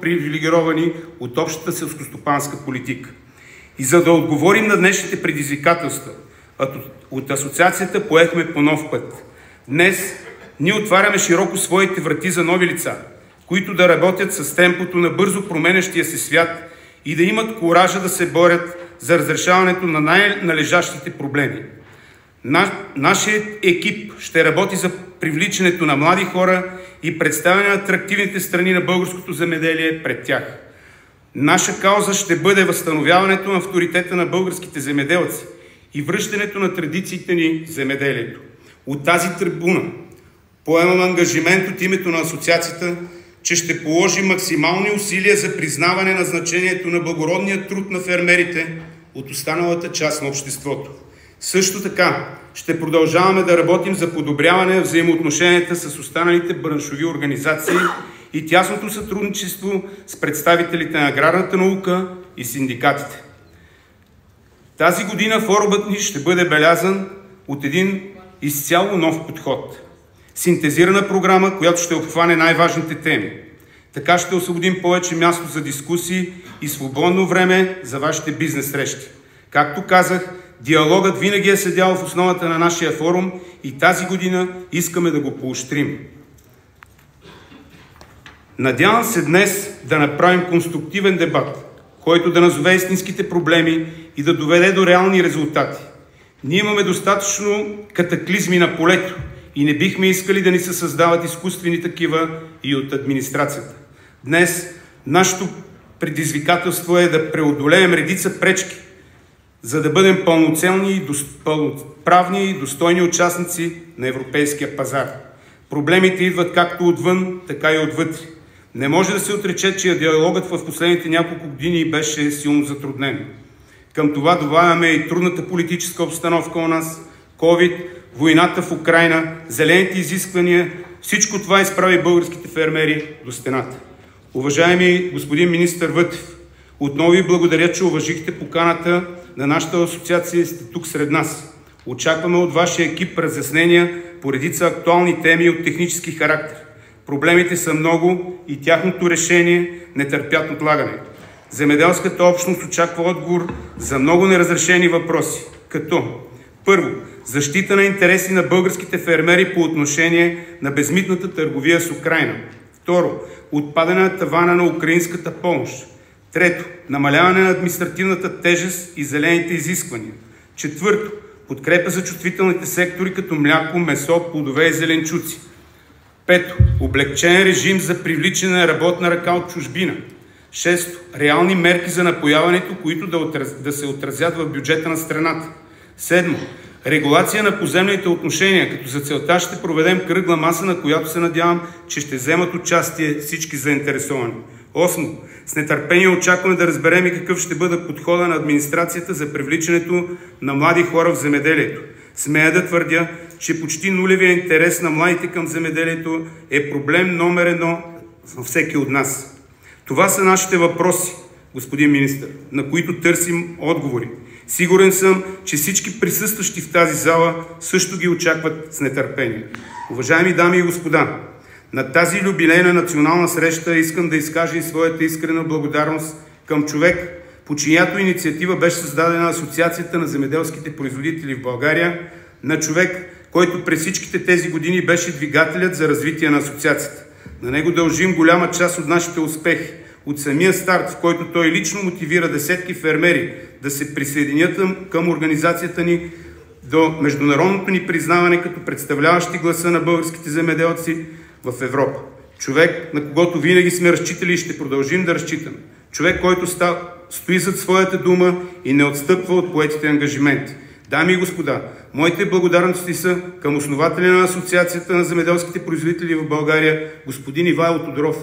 привилегировани от общата селскостопанска политика. И за да отговорим на днешните предизвикателства, от Асоциацията поехме по нов път. Днес ние отваряме широко своите врати за нови лица, които да работят с темпото на бързо променящия се свят и да имат куража да се борят за разрешаването на най-належащите проблеми. Нашият екип ще работи за привличането на млади хора и представяне на атрактивните страни на българското земеделие пред тях. Наша кауза ще бъде възстановяването на авторитета на българските земеделци и връщането на традициите ни в земеделието. От тази трибуна поемам ангажимент от името на Асоциацията, че ще положим максимални усилия за признаване на значението на благородния труд на фермерите от останалата част на обществото. Също така ще продължаваме да работим за подобряване на взаимоотношенията с останалите браншови организации и тясното сътрудничество с представителите на аграрната наука и синдикатите. Тази година форумът ни ще бъде белязан от един изцяло нов подход. Синтезирана програма, която ще обхване най-важните теми. Така ще освободим повече място за дискусии и свободно време за вашите бизнес срещи. Както казах, диалогът винаги е седял в основата на нашия форум и тази година искаме да го поощрим. Надявам се днес да направим конструктивен дебат, който да назове истинските проблеми и да доведе до реални резултати. Ние имаме достатъчно катаклизми на полето и не бихме искали да ни се създават изкуствени такива и от администрацията. Днес нашето предизвикателство е да преодолеем редица пречки, за да бъдем пълноправни и достойни участници на европейския пазар. Проблемите идват както отвън, така и отвътре. Не може да се отрече, че диалогът в последните няколко години беше силно затруднен. Към това добавяме и трудната политическа обстановка у нас, COVID, войната в Украйна, зелените изисквания. Всичко това изправи българските фермери до стената. Уважаеми господин министър Вътев, отново ви благодаря, че уважихте поканата на нашата асоциация и сте тук сред нас. Очакваме от вашия екип разяснения по редица актуални теми от технически характер. Проблемите са много и тяхното решение не търпят отлагане. Земеделската общност очаква отговор за много неразрешени въпроси, като: първо, защита на интереси на българските фермери по отношение на безмитната търговия с Украйна. Второ, отпадане на тавана на украинската помощ. Трето, намаляване на административната тежест и зелените изисквания. Четвърто, подкрепа за чувствителните сектори като мляко, месо, плодове и зеленчуци. Пето, облекчен режим за привличане на работна ръка от чужбина. Шесто, реални мерки за напояването, които да се отразят в бюджета на страната. Седмо, регулация на поземлените отношения, като за целта ще проведем кръгла маса, на която се надявам, че ще вземат участие всички заинтересовани. Осмо, с нетърпение очакваме да разберем и какъв ще бъде подхода на администрацията за привличането на млади хора в земеделието. Смея да твърдя, че почти нулевия интерес на младите към земеделието е проблем номер 1 за всеки от нас. Това са нашите въпроси, господин министър, на които търсим отговори. Сигурен съм, че всички присъстващи в тази зала също ги очакват с нетърпение. Уважаеми дами и господа, на тази юбилейна национална среща искам да изкажа и своята искрена благодарност към човек, по чиято инициатива беше създадена Асоциацията на земеделските производители в България, на човек, който през всичките тези години беше двигателят за развитие на асоциацията. На него дължим голяма част от нашите успехи. От самия старт, в който той лично мотивира десетки фермери да се присъединят към организацията ни, до международното ни признаване като представляващи гласа на българските земеделци в Европа. Човек, на когото винаги сме разчитали и ще продължим да разчитаме. Човек, който стои зад своята дума и не отстъпва от поетите ангажименти. Дами и господа, моите благодарности са към основателя на Асоциацията на земеделските производители в България, господин Ивайло Тодоров.